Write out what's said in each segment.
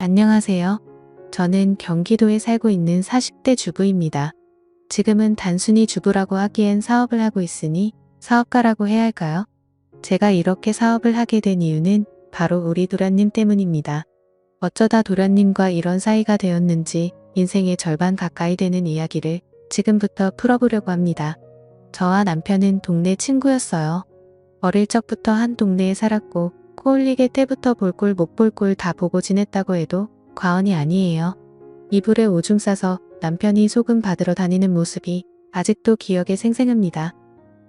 안녕하세요. 저는 경기도에 살고 있는 40대 주부입니다. 지금은 단순히 주부라고 하기엔 사업을 하고 있으니 사업가라고 해야 할까요? 제가 이렇게 사업을 하게 된 이유는 바로 우리 도련님 때문입니다. 어쩌다 도련님과 이런 사이가 되었는지 인생의 절반 가까이 되는 이야기를 지금부터 풀어보려고 합니다. 저와 남편은 동네 친구였어요. 어릴 적부터 한 동네에 살았고 코올리게 때부터 볼 꼴 못 볼 꼴 다 보고 지냈다고 해도 과언이 아니에요. 이불에 오줌 싸서 남편이 소금 받으러 다니는 모습이 아직도 기억에 생생합니다.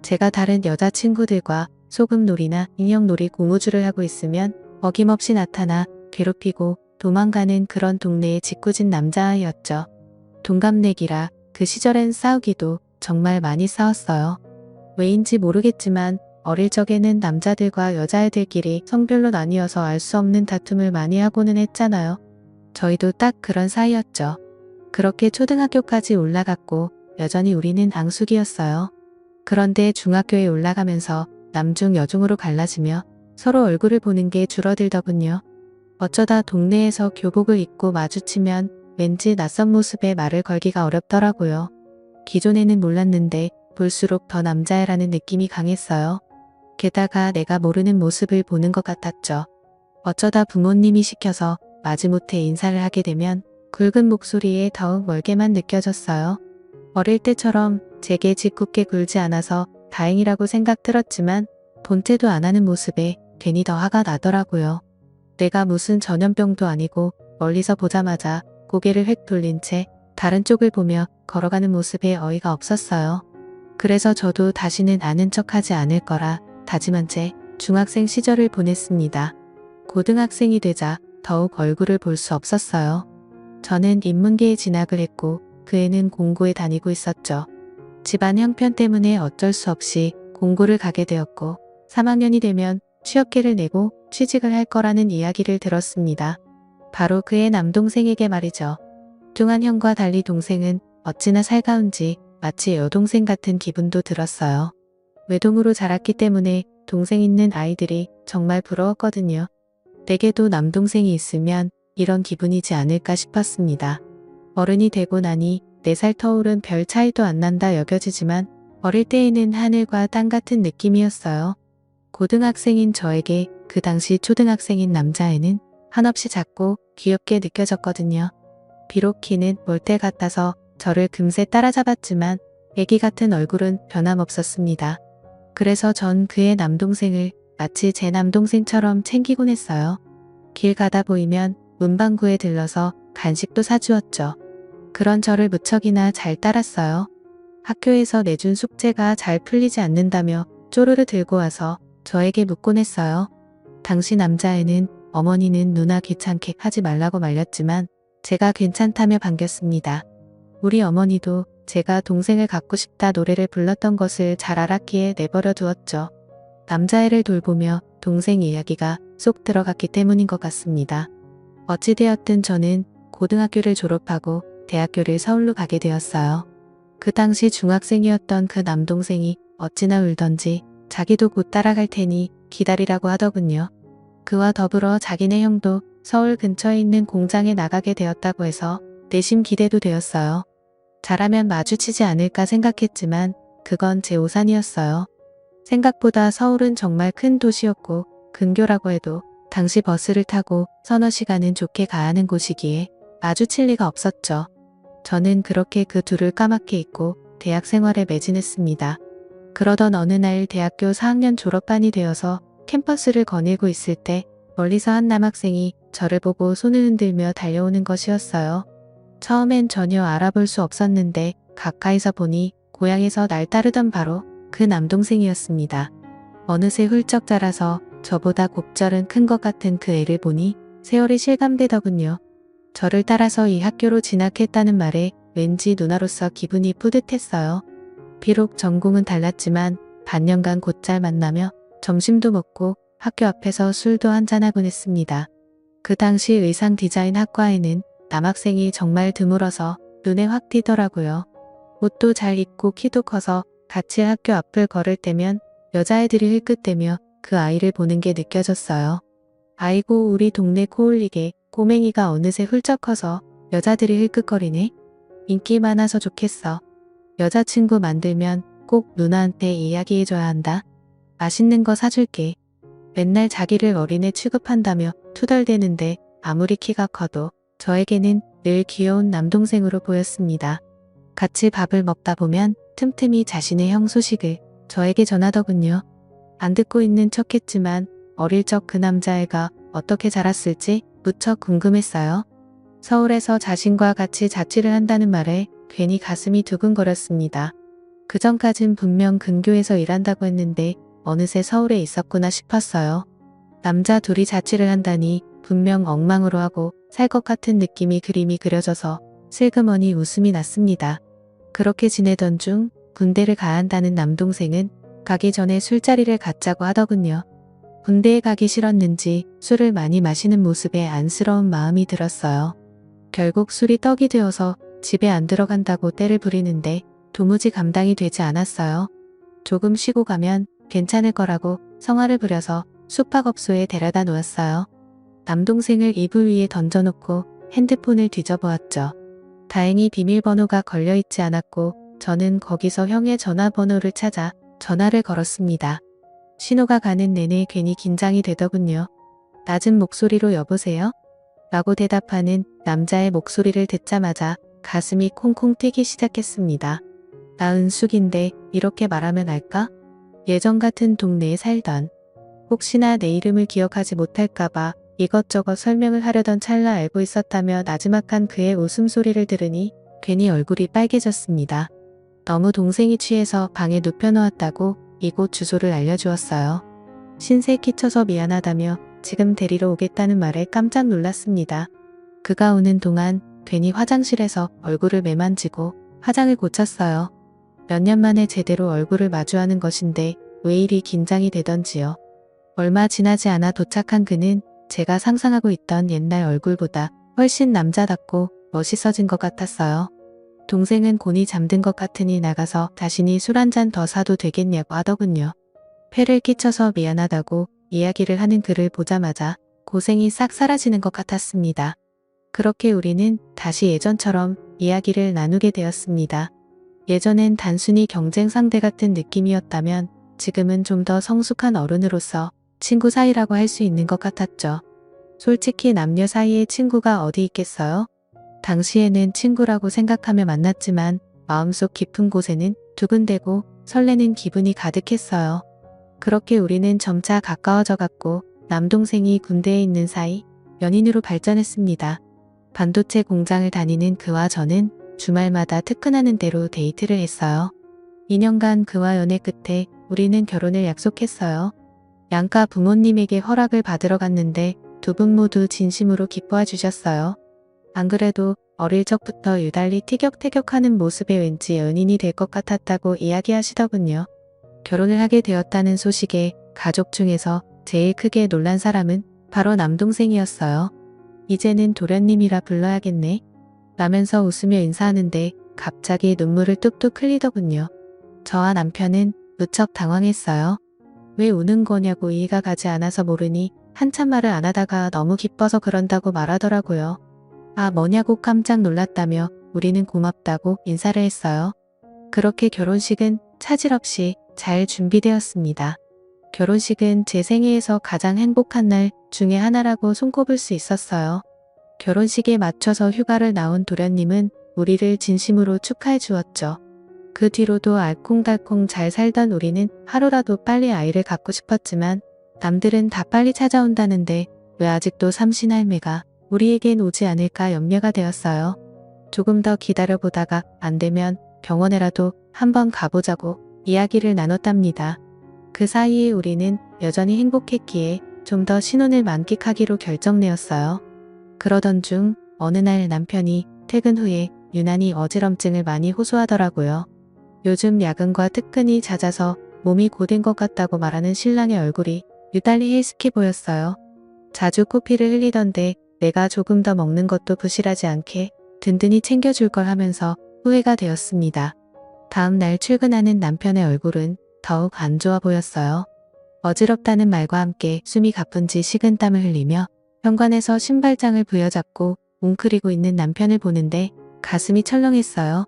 제가 다른 여자친구들과 소금놀이나 인형놀이 고무줄을 하고 있으면 어김없이 나타나 괴롭히고 도망가는 그런 동네의 짓궂은 남자아이였죠. 동갑내기라 그 시절엔 싸우기도 정말 많이 싸웠어요. 왜인지 모르겠지만 어릴 적에는 남자들과 여자애들끼리 성별로 나뉘어서 알 수 없는 다툼을 많이 하고는 했잖아요. 저희도 딱 그런 사이였죠. 그렇게 초등학교까지 올라갔고 여전히 우리는 앙숙이었어요. 그런데 중학교에 올라가면서 남중 여중으로 갈라지며 서로 얼굴을 보는 게 줄어들더군요. 어쩌다 동네에서 교복을 입고 마주치면 왠지 낯선 모습에 말을 걸기가 어렵더라고요. 기존에는 몰랐는데 볼수록 더 남자애라는 느낌이 강했어요. 게다가 내가 모르는 모습을 보는 것 같았죠. 어쩌다 부모님이 시켜서 마지못해 인사를 하게 되면 굵은 목소리에 더욱 멀게만 느껴졌어요. 어릴 때처럼 제게 짓궂게 굴지 않아서 다행이라고 생각 들었지만 본체도 안 하는 모습에 괜히 더 화가 나더라고요. 내가 무슨 전염병도 아니고 멀리서 보자마자 고개를 획 돌린 채 다른 쪽을 보며 걸어가는 모습에 어이가 없었어요. 그래서 저도 다시는 아는 척하지 않을 거라 다짐한 채 중학생 시절을 보냈습니다. 고등학생이 되자 더욱 얼굴을 볼 수 없었어요. 저는 인문계에 진학을 했고 그 애는 공고에 다니고 있었죠. 집안 형편 때문에 어쩔 수 없이 공고를 가게 되었고 3학년이 되면 취업계를 내고 취직을 할 거라는 이야기를 들었습니다. 바로 그의 남동생에게 말이죠. 뚱한 형과 달리 동생은 어찌나 살가운지 마치 여동생 같은 기분도 들었어요. 외동으로 자랐기 때문에 동생 있는 아이들이 정말 부러웠거든요. 내게도 남동생이 있으면 이런 기분이지 않을까 싶었습니다. 어른이 되고 나니 4살 터울은 별 차이도 안 난다 여겨지지만 어릴 때에는 하늘과 땅 같은 느낌이었어요. 고등학생인 저에게 그 당시 초등학생인 남자애는 한없이 작고 귀엽게 느껴졌거든요. 비록 키는 멀대 같아서 저를 금세 따라잡았지만 애기 같은 얼굴은 변함없었습니다. 그래서 전 그의 남동생을 마치 제 남동생처럼 챙기곤 했어요. 길 가다 보이면 문방구에 들러서 간식도 사주었죠. 그런 저를 무척이나 잘 따랐어요. 학교에서 내준 숙제가 잘 풀리지 않는다며 쪼르르 들고 와서 저에게 묻곤 했어요. 당시 남자애는 어머니는 누나 귀찮게 하지 말라고 말렸지만 제가 괜찮다며 반겼습니다. 우리 어머니도 제가 동생을 갖고 싶다 노래를 불렀던 것을 잘 알았기에 내버려 두었죠. 남자애를 돌보며 동생 이야기가 쏙 들어갔기 때문인 것 같습니다. 어찌되었든 저는 고등학교를 졸업하고 대학교를 서울로 가게 되었어요. 그 당시 중학생이었던 그 남동생이 어찌나 울던지 자기도 곧 따라갈 테니 기다리라고 하더군요. 그와 더불어 자기네 형도 서울 근처에 있는 공장에 나가게 되었다고 해서 내심 기대도 되었어요. 잘하면 마주치지 않을까 생각했지만 그건 제 오산이었어요. 생각보다 서울은 정말 큰 도시였고 근교라고 해도 당시 버스를 타고 서너 시간은 좋게 가야 하는 곳이기에 마주칠 리가 없었죠. 저는 그렇게 그 둘을 까맣게 잊고 대학 생활에 매진했습니다. 그러던 어느 날 대학교 4학년 졸업반이 되어서 캠퍼스를 거닐고 있을 때 멀리서 한 남학생이 저를 보고 손을 흔들며 달려오는 것이었어요. 처음엔 전혀 알아볼 수 없었는데 가까이서 보니 고향에서 날 따르던 바로 그 남동생이었습니다. 어느새 훌쩍 자라서 저보다 곱절은 큰 것 같은 그 애를 보니 세월이 실감되더군요. 저를 따라서 이 학교로 진학했다는 말에 왠지 누나로서 기분이 뿌듯했어요. 비록 전공은 달랐지만 반년간 곧잘 만나며 점심도 먹고 학교 앞에서 술도 한잔하곤 했습니다. 그 당시 의상 디자인 학과에는 남학생이 정말 드물어서 눈에 확 띄더라고요. 옷도 잘 입고 키도 커서 같이 학교 앞을 걸을 때면 여자애들이 힐끗대며 그 아이를 보는 게 느껴졌어요. 아이고 우리 동네 코올리게 꼬맹이가 어느새 훌쩍 커서 여자들이 흘끗거리네. 인기 많아서 좋겠어. 여자친구 만들면 꼭 누나한테 이야기해줘야 한다. 맛있는 거 사줄게. 맨날 자기를 어린애 취급한다며 투덜대는데 아무리 키가 커도 저에게는 늘 귀여운 남동생으로 보였습니다. 같이 밥을 먹다 보면 틈틈이 자신의 형 소식을 저에게 전하더군요. 안 듣고 있는 척했지만 어릴 적 그 남자애가 어떻게 자랐을지 무척 궁금했어요. 서울에서 자신과 같이 자취를 한다는 말에 괜히 가슴이 두근거렸습니다. 그전까진 분명 근교에서 일한다고 했는데 어느새 서울에 있었구나 싶었어요. 남자 둘이 자취를 한다니 분명 엉망으로 하고 살 것 같은 그림이 그려져서 슬그머니 웃음이 났습니다. 그렇게 지내던 중 군대를 가야 한다는 남동생은 가기 전에 술자리를 갖자고 하더군요. 군대에 가기 싫었는지 술을 많이 마시는 모습에 안쓰러운 마음이 들었어요. 결국 술이 떡이 되어서 집에 안 들어간다고 떼를 부리는데 도무지 감당이 되지 않았어요. 조금 쉬고 가면 괜찮을 거라고 성화를 부려서 숙박업소에 데려다 놓았어요. 남동생을 이불 위에 던져놓고 핸드폰을 뒤져보았죠. 다행히 비밀번호가 걸려있지 않았고 저는 거기서 형의 전화번호를 찾아 전화를 걸었습니다. 신호가 가는 내내 괜히 긴장이 되더군요. 낮은 목소리로 여보세요? 라고 대답하는 남자의 목소리를 듣자마자 가슴이 콩콩 뛰기 시작했습니다. 나 은숙인데 이렇게 말하면 알까? 예전 같은 동네에 살던. 혹시나 내 이름을 기억하지 못할까봐 이것저것 설명을 하려던 찰나 알고 있었다며 나지막한 그의 웃음소리를 들으니 괜히 얼굴이 빨개졌습니다. 너무 동생이 취해서 방에 눕혀놓았다고 이곳 주소를 알려주었어요. 신세 끼쳐서 미안하다며 지금 데리러 오겠다는 말에 깜짝 놀랐습니다. 그가 오는 동안 괜히 화장실에서 얼굴을 매만지고 화장을 고쳤어요. 몇 년 만에 제대로 얼굴을 마주하는 것인데 왜 이리 긴장이 되던지요. 얼마 지나지 않아 도착한 그는 제가 상상하고 있던 옛날 얼굴보다 훨씬 남자답고 멋있어진 것 같았어요. 동생은 곤히 잠든 것 같으니 나가서 자신이 술 한 잔 더 사도 되겠냐고 하더군요. 폐를 끼쳐서 미안하다고 이야기를 하는 그를 보자마자 고생이 싹 사라지는 것 같았습니다. 그렇게 우리는 다시 예전처럼 이야기를 나누게 되었습니다. 예전엔 단순히 경쟁 상대 같은 느낌이었다면 지금은 좀 더 성숙한 어른으로서 친구 사이라고 할 수 있는 것 같았죠. 솔직히 남녀 사이에 친구가 어디 있겠어요? 당시에는 친구라고 생각하며 만났지만 마음속 깊은 곳에는 두근대고 설레는 기분이 가득했어요. 그렇게 우리는 점차 가까워져 갔고 남동생이 군대에 있는 사이 연인으로 발전했습니다. 반도체 공장을 다니는 그와 저는 주말마다 특근하는 대로 데이트를 했어요. 2년간 그와 연애 끝에 우리는 결혼을 약속했어요. 양가 부모님에게 허락을 받으러 갔는데 두 분 모두 진심으로 기뻐해 주셨어요. 안 그래도 어릴 적부터 유달리 티격태격하는 모습에 왠지 연인이 될 것 같았다고 이야기하시더군요. 결혼을 하게 되었다는 소식에 가족 중에서 제일 크게 놀란 사람은 바로 남동생이었어요. 이제는 도련님이라 불러야겠네. 라면서 웃으며 인사하는데 갑자기 눈물을 뚝뚝 흘리더군요. 저와 남편은 무척 당황했어요. 왜 우는 거냐고 이해가 가지 않아서 모르니 한참 말을 안 하다가 너무 기뻐서 그런다고 말하더라고요. 아, 뭐냐고 깜짝 놀랐다며 우리는 고맙다고 인사를 했어요. 그렇게 결혼식은 차질 없이 잘 준비되었습니다. 결혼식은 제 생애에서 가장 행복한 날 중에 하나라고 손꼽을 수 있었어요. 결혼식에 맞춰서 휴가를 나온 도련님은 우리를 진심으로 축하해 주었죠. 그 뒤로도 알콩달콩 잘 살던 우리는 하루라도 빨리 아이를 갖고 싶었지만 남들은 다 빨리 찾아온다는데 왜 아직도 삼신할매가 우리에겐 오지 않을까 염려가 되었어요. 조금 더 기다려보다가 안 되면 병원에라도 한번 가보자고 이야기를 나눴답니다. 그 사이에 우리는 여전히 행복했기에 좀 더 신혼을 만끽하기로 결정내었어요. 그러던 중 어느 날 남편이 퇴근 후에 유난히 어지럼증을 많이 호소하더라고요. 요즘 야근과 특근이 잦아서 몸이 고된 것 같다고 말하는 신랑의 얼굴이 유달리 헬스케 보였어요. 자주 코피를 흘리던데 내가 조금 더 먹는 것도 부실하지 않게 든든히 챙겨줄 걸 하면서 후회가 되었습니다. 다음 날 출근하는 남편의 얼굴은 더욱 안 좋아 보였어요. 어지럽다는 말과 함께 숨이 가쁜지 식은땀을 흘리며 현관에서 신발장을 부여잡고 웅크리고 있는 남편을 보는데 가슴이 철렁했어요.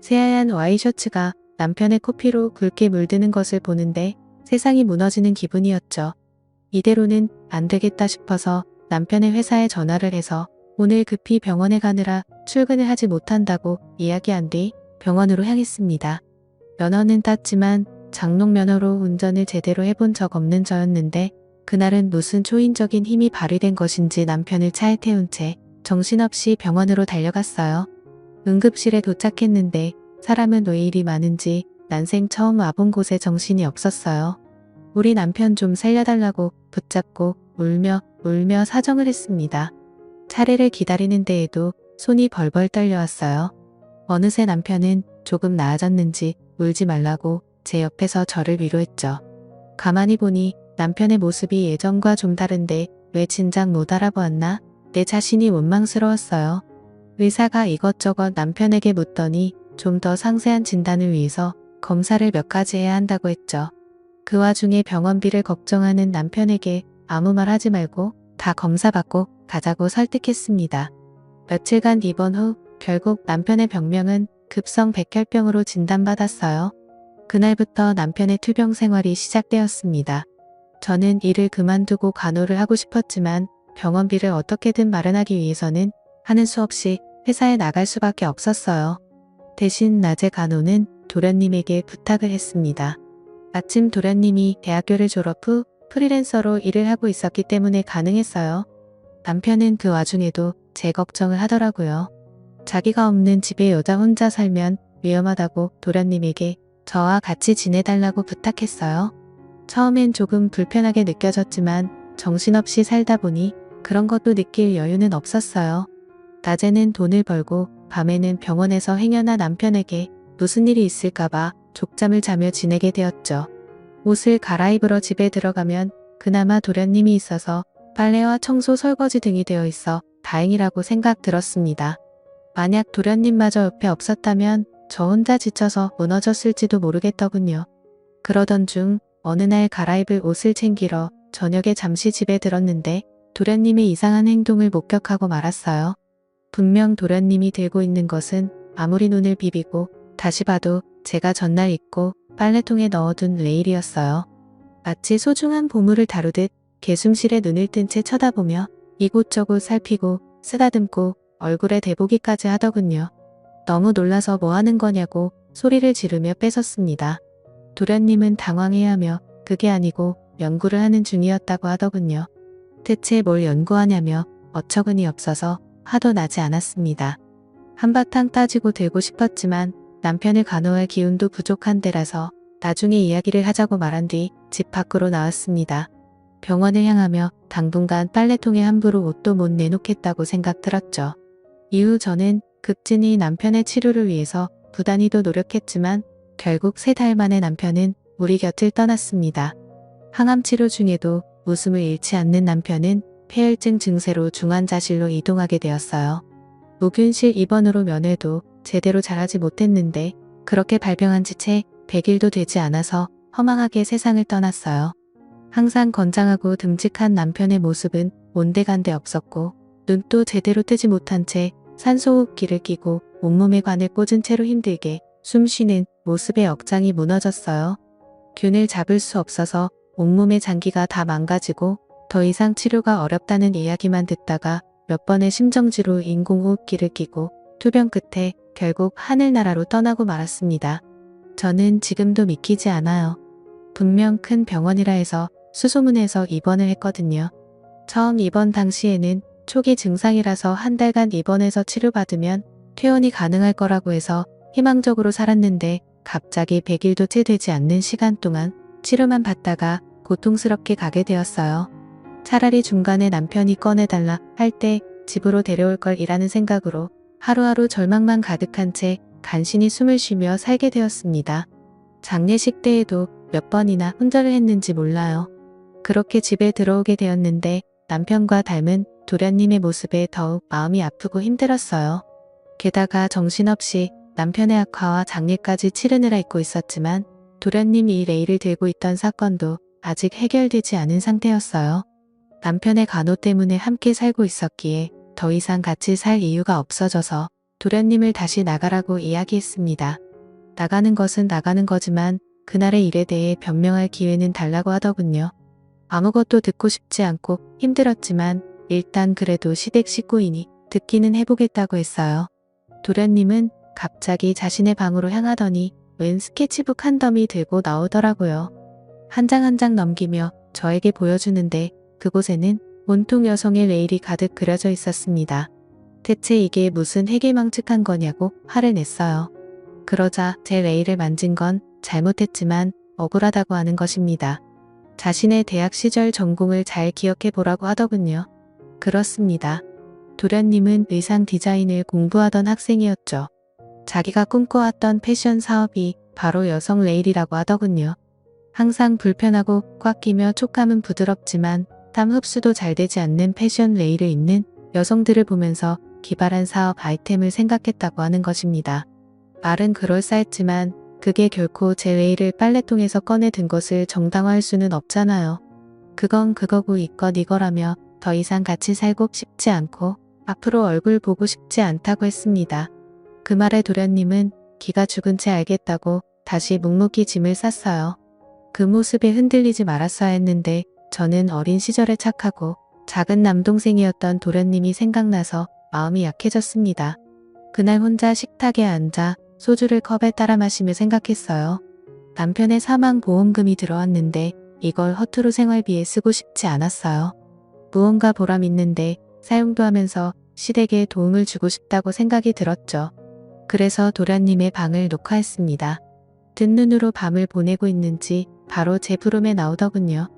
새하얀 와이셔츠가 남편의 코피로 굵게 물드는 것을 보는데 세상이 무너지는 기분이었죠. 이대로는 안 되겠다 싶어서 남편의 회사에 전화를 해서 오늘 급히 병원에 가느라 출근을 하지 못한다고 이야기한 뒤 병원으로 향했습니다. 면허는 땄지만 장롱 면허로 운전을 제대로 해본 적 없는 저였는데 그날은 무슨 초인적인 힘이 발휘된 것인지 남편을 차에 태운 채 정신없이 병원으로 달려갔어요. 응급실에 도착했는데 사람은 왜 이리 많은지 난생 처음 와본 곳에 정신이 없었어요. 우리 남편 좀 살려달라고 붙잡고 울며 사정을 했습니다. 차례를 기다리는 데에도 손이 벌벌 떨려왔어요. 어느새 남편은 조금 나아졌는지 울지 말라고 제 옆에서 저를 위로했죠. 가만히 보니 남편의 모습이 예전과 좀 다른데 왜 진작 못 알아보았나? 내 자신이 원망스러웠어요. 의사가 이것저것 남편에게 묻더니 좀 더 상세한 진단을 위해서 검사를 몇 가지 해야 한다고 했죠. 그 와중에 병원비를 걱정하는 남편에게 아무 말 하지 말고 다 검사받고 가자고 설득했습니다. 며칠간 입원 후 결국 남편의 병명은 급성 백혈병으로 진단받았어요. 그날부터 남편의 투병 생활이 시작되었습니다. 저는 일을 그만두고 간호를 하고 싶었지만 병원비를 어떻게든 마련하기 위해서는 하는 수 없이 회사에 나갈 수밖에 없었어요. 대신 낮에 간호는 도련님에게 부탁을 했습니다. 마침 도련님이 대학교를 졸업 후 프리랜서로 일을 하고 있었기 때문에 가능했어요. 남편은 그 와중에도 제 걱정을 하더라고요. 자기가 없는 집에 여자 혼자 살면 위험하다고 도련님에게 저와 같이 지내달라고 부탁했어요. 처음엔 조금 불편하게 느껴졌지만 정신없이 살다 보니 그런 것도 느낄 여유는 없었어요. 낮에는 돈을 벌고 밤에는 병원에서 행여나 남편에게 무슨 일이 있을까봐 족잠을 자며 지내게 되었죠. 옷을 갈아입으러 집에 들어가면 그나마 도련님이 있어서 빨래와 청소, 설거지 등이 되어 있어 다행이라고 생각 들었습니다. 만약 도련님마저 옆에 없었다면 저 혼자 지쳐서 무너졌을지도 모르겠더군요. 그러던 중 어느 날 갈아입을 옷을 챙기러 저녁에 잠시 집에 들었는데 도련님의 이상한 행동을 목격하고 말았어요. 분명 도련님이 들고 있는 것은 아무리 눈을 비비고 다시 봐도 제가 전날 입고 빨래통에 넣어둔 레일이었어요. 마치 소중한 보물을 다루듯 개숨실에 눈을 뜬 채 쳐다보며 이곳저곳 살피고 쓰다듬고 얼굴에 대보기까지 하더군요. 너무 놀라서 뭐 하는 거냐고 소리를 지르며 뺏었습니다. 도련님은 당황해하며 그게 아니고 연구를 하는 중이었다고 하더군요. 대체 뭘 연구하냐며 어처구니 없어서 화도 나지 않았습니다. 한바탕 따지고 들고 싶었지만 남편을 간호할 기운도 부족한 때라서 나중에 이야기를 하자고 말한 뒤 집 밖으로 나왔습니다. 병원을 향하며 당분간 빨래통에 함부로 옷도 못 내놓겠다고 생각 들었죠. 이후 저는 극진히 남편의 치료를 위해서 부단히도 노력했지만 결국 3달 만에 남편은 우리 곁을 떠났습니다. 항암 치료 중에도 웃음을 잃지 않는 남편은 폐혈증 증세로 중환자실로 이동하게 되었어요. 무균실 입원으로 면회도 제대로 잘하지 못했는데 그렇게 발병한 지 채 100일도 되지 않아서 허망하게 세상을 떠났어요. 항상 건장하고 듬직한 남편의 모습은 온데간데 없었고 눈도 제대로 뜨지 못한 채 산소호흡기를 끼고 온몸에 관을 꽂은 채로 힘들게 숨쉬는 모습의 억장이 무너졌어요. 균을 잡을 수 없어서 온몸의 장기가 다 망가지고 더 이상 치료가 어렵다는 이야기만 듣다가 몇 번의 심정지로 인공호흡기를 끼고 투병 끝에 결국 하늘나라로 떠나고 말았습니다. 저는 지금도 믿기지 않아요. 분명 큰 병원이라 해서 수소문해서 입원을 했거든요. 처음 입원 당시에는 초기 증상이라서 한 달간 입원해서 치료받으면 퇴원이 가능할 거라고 해서 희망적으로 살았는데 갑자기 100일도 채 되지 않는 시간 동안 치료만 받다가 고통스럽게 가게 되었어요. 차라리 중간에 남편이 꺼내달라 할 때 집으로 데려올 걸 이라는 생각으로 하루하루 절망만 가득한 채 간신히 숨을 쉬며 살게 되었습니다. 장례식 때에도 몇 번이나 혼절을 했는지 몰라요. 그렇게 집에 들어오게 되었는데 남편과 닮은 도련님의 모습에 더욱 마음이 아프고 힘들었어요. 게다가 정신없이 남편의 악화와 장례까지 치르느라 잊고 있었지만 도련님이 레일을 들고 있던 사건도 아직 해결되지 않은 상태였어요. 남편의 간호 때문에 함께 살고 있었기에 더 이상 같이 살 이유가 없어져서 도련님을 다시 나가라고 이야기했습니다. 나가는 것은 나가는 거지만 그날의 일에 대해 변명할 기회는 달라고 하더군요. 아무것도 듣고 싶지 않고 힘들었지만 일단 그래도 시댁 식구이니 듣기는 해보겠다고 했어요. 도련님은 갑자기 자신의 방으로 향하더니 웬 스케치북 한 덤이 들고 나오더라고요. 한 장 한 장 넘기며 저에게 보여주는데 그곳에는 온통 여성의 레일이 가득 그려져 있었습니다. 대체 이게 무슨 해괴망측한 거냐고 화를 냈어요. 그러자 제 레일을 만진 건 잘못했지만 억울하다고 하는 것입니다. 자신의 대학 시절 전공을 잘 기억해 보라고 하더군요. 그렇습니다. 도련님은 의상 디자인을 공부하던 학생이었죠. 자기가 꿈꿔왔던 패션 사업이 바로 여성 레일이라고 하더군요. 항상 불편하고 꽉 끼며 촉감은 부드럽지만 땀 흡수도 잘 되지 않는 패션 레일을 입는 여성들을 보면서 기발한 사업 아이템을 생각했다고 하는 것입니다. 말은 그럴싸했지만 그게 결코 제 레일을 빨래통에서 꺼내 든 것을 정당화할 수는 없잖아요. 그건 그거고 이것 이거라며 더 이상 같이 살고 싶지 않고 앞으로 얼굴 보고 싶지 않다고 했습니다. 그 말에 도련님은 기가 죽은 채 알겠다고 다시 묵묵히 짐을 쌌어요. 그 모습에 흔들리지 말았어야 했는데 저는 어린 시절에 착하고 작은 남동생이었던 도련님이 생각나서 마음이 약해졌습니다. 그날 혼자 식탁에 앉아 소주를 컵에 따라 마시며 생각했어요. 남편의 사망보험금이 들어왔는데 이걸 허투루 생활비에 쓰고 싶지 않았어요. 무언가 보람 있는데 사용도 하면서 시댁에 도움을 주고 싶다고 생각이 들었죠. 그래서 도련님의 방을 녹화했습니다. 든 눈으로 밤을 보내고 있는지 바로 제 부름에 나오더군요.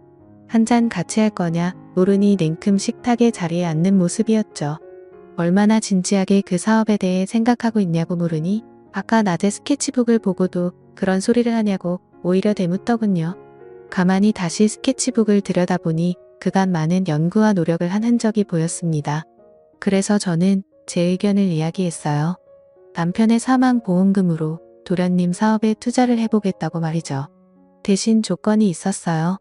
한 잔 같이 할 거냐 물으니 냉큼 식탁에 자리에 앉는 모습이었죠. 얼마나 진지하게 그 사업에 대해 생각하고 있냐고 물으니 아까 낮에 스케치북을 보고도 그런 소리를 하냐고 오히려 대묻더군요. 가만히 다시 스케치북을 들여다보니 그간 많은 연구와 노력을 한 흔적이 보였습니다. 그래서 저는 제 의견을 이야기했어요. 남편의 사망보험금으로 도련님 사업에 투자를 해보겠다고 말이죠. 대신 조건이 있었어요.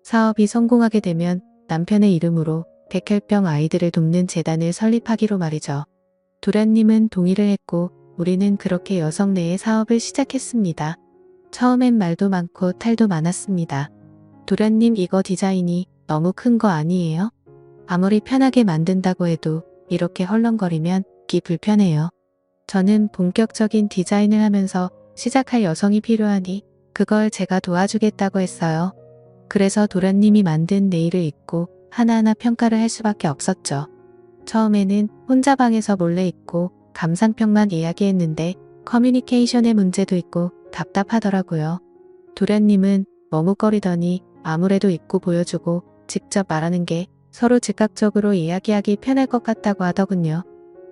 사업이 성공하게 되면 남편의 이름으로 백혈병 아이들을 돕는 재단을 설립하기로 말이죠. 도련님은 동의를 했고 우리는 그렇게 여성 내의 사업을 시작했습니다. 처음엔 말도 많고 탈도 많았습니다. 도련님 이거 디자인이 너무 큰 거 아니에요? 아무리 편하게 만든다고 해도 이렇게 헐렁거리면 기 불편해요. 저는 본격적인 디자인을 하면서 시작할 여성이 필요하니 그걸 제가 도와주겠다고 했어요. 그래서 도련님이 만든 네일을 입고 하나하나 평가를 할 수밖에 없었죠. 처음에는 혼자 방에서 몰래 입고 감상평만 이야기했는데 커뮤니케이션의 문제도 있고 답답하더라고요. 도련님은 머뭇거리더니 아무래도 입고 보여주고 직접 말하는 게 서로 즉각적으로 이야기하기 편할 것 같다고 하더군요.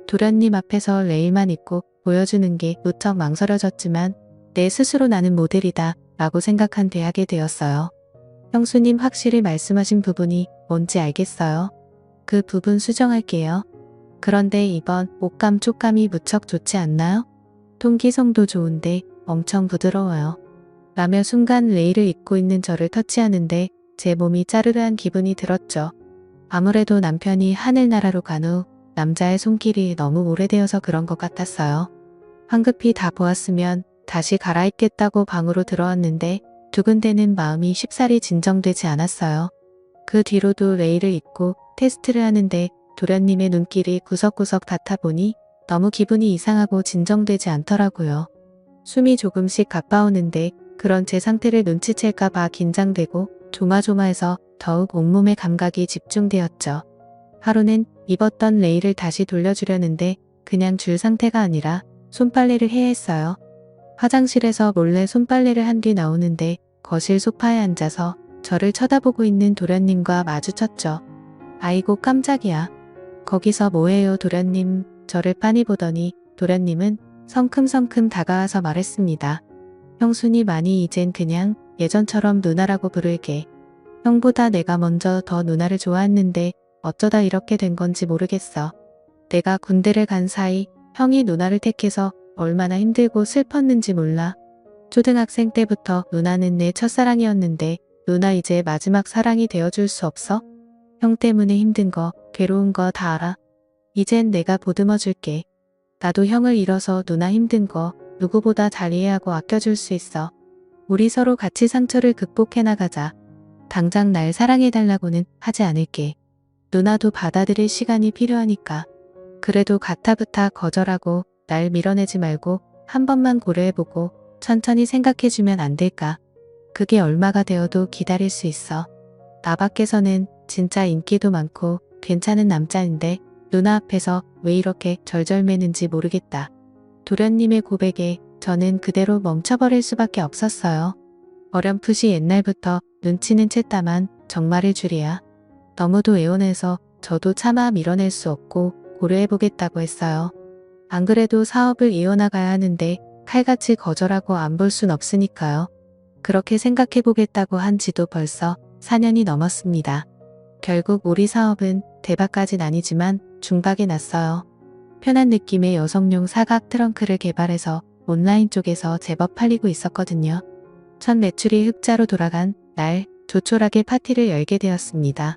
도련님 앞에서 레일만 입고 보여주는 게 무척 망설여졌지만 내 스스로 나는 모델이다 라고 생각한 돼 하게 되었어요. 형수님 확실히 말씀하신 부분이 뭔지 알겠어요. 그 부분 수정할게요. 그런데 이번 옷감 촉감이 무척 좋지 않나요? 통기성도 좋은데 엄청 부드러워요. 라며 순간 레일을 입고 있는 저를 터치하는데 제 몸이 짜르르한 기분이 들었죠. 아무래도 남편이 하늘나라로 간 후 남자의 손길이 너무 오래되어서 그런 것 같았어요. 황급히 다 보았으면 다시 갈아입겠다고 방으로 들어왔는데 두근대는 마음이 쉽사리 진정되지 않았어요. 그 뒤로도 레일을 입고 테스트를 하는데 도련님의 눈길이 구석구석 닿다 보니 너무 기분이 이상하고 진정되지 않더라고요. 숨이 조금씩 가빠오는데 그런 제 상태를 눈치챌까봐 긴장되고 조마조마해서 더욱 온몸의 감각이 집중되었죠. 하루는 입었던 레일을 다시 돌려주려는데 그냥 줄 상태가 아니라 손빨래를 해야 했어요. 화장실에서 몰래 손빨래를 한 뒤 나오는데 거실 소파에 앉아서 저를 쳐다보고 있는 도련님과 마주쳤죠. 아이고 깜짝이야. 거기서 뭐해요 도련님. 저를 빤히 보더니 도련님은 성큼성큼 다가와서 말했습니다. 형수님 아니 이젠 그냥 예전처럼 누나라고 부를게. 형보다 내가 먼저 더 누나를 좋아했는데 어쩌다 이렇게 된 건지 모르겠어. 내가 군대를 간 사이 형이 누나를 택해서 얼마나 힘들고 슬펐는지 몰라. 초등학생 때부터 누나는 내 첫사랑이었는데 누나 이제 마지막 사랑이 되어줄 수 없어? 형 때문에 힘든 거, 괴로운 거 다 알아. 이젠 내가 보듬어 줄게. 나도 형을 잃어서 누나 힘든 거 누구보다 잘 이해하고 아껴줄 수 있어. 우리 서로 같이 상처를 극복해 나가자. 당장 날 사랑해달라고는 하지 않을게. 누나도 받아들일 시간이 필요하니까. 그래도 가타부타 거절하고 날 밀어내지 말고 한 번만 고려해보고 천천히 생각해주면 안 될까? 그게 얼마가 되어도 기다릴 수 있어. 나 밖에서는 진짜 인기도 많고 괜찮은 남자인데 누나 앞에서 왜 이렇게 절절매는지 모르겠다. 도련님의 고백에 저는 그대로 멈춰버릴 수밖에 없었어요. 어렴풋이 옛날부터 눈치는 챘다만 정말일 줄이야. 너무도 애원해서 저도 차마 밀어낼 수 없고 고려해보겠다고 했어요. 안 그래도 사업을 이어나가야 하는데 칼같이 거절하고 안 볼 순 없으니까요. 그렇게 생각해보겠다고 한 지도 벌써 4년이 넘었습니다. 결국 우리 사업은 대박까진 아니지만 중박이 났어요. 편한 느낌의 여성용 사각 트렁크를 개발해서 온라인 쪽에서 제법 팔리고 있었거든요. 첫 매출이 흑자로 돌아간 날 조촐하게 파티를 열게 되었습니다.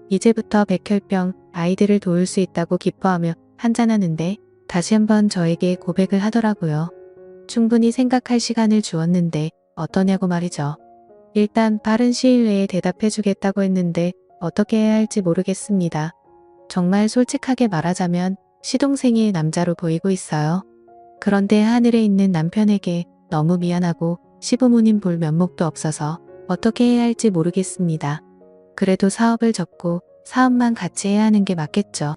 이제부터 백혈병 아이들을 도울 수 있다고 기뻐하며 한잔하는데 다시 한번 저에게 고백을 하더라고요. 충분히 생각할 시간을 주었는데 어떠냐고 말이죠. 일단 빠른 시일 내에 대답해주겠다고 했는데 어떻게 해야 할지 모르겠습니다. 정말 솔직하게 말하자면 시동생이 남자로 보이고 있어요. 그런데 하늘에 있는 남편에게 너무 미안하고 시부모님 볼 면목도 없어서 어떻게 해야 할지 모르겠습니다. 그래도 사업을 접고 사업만 같이 해야 하는 게 맞겠죠.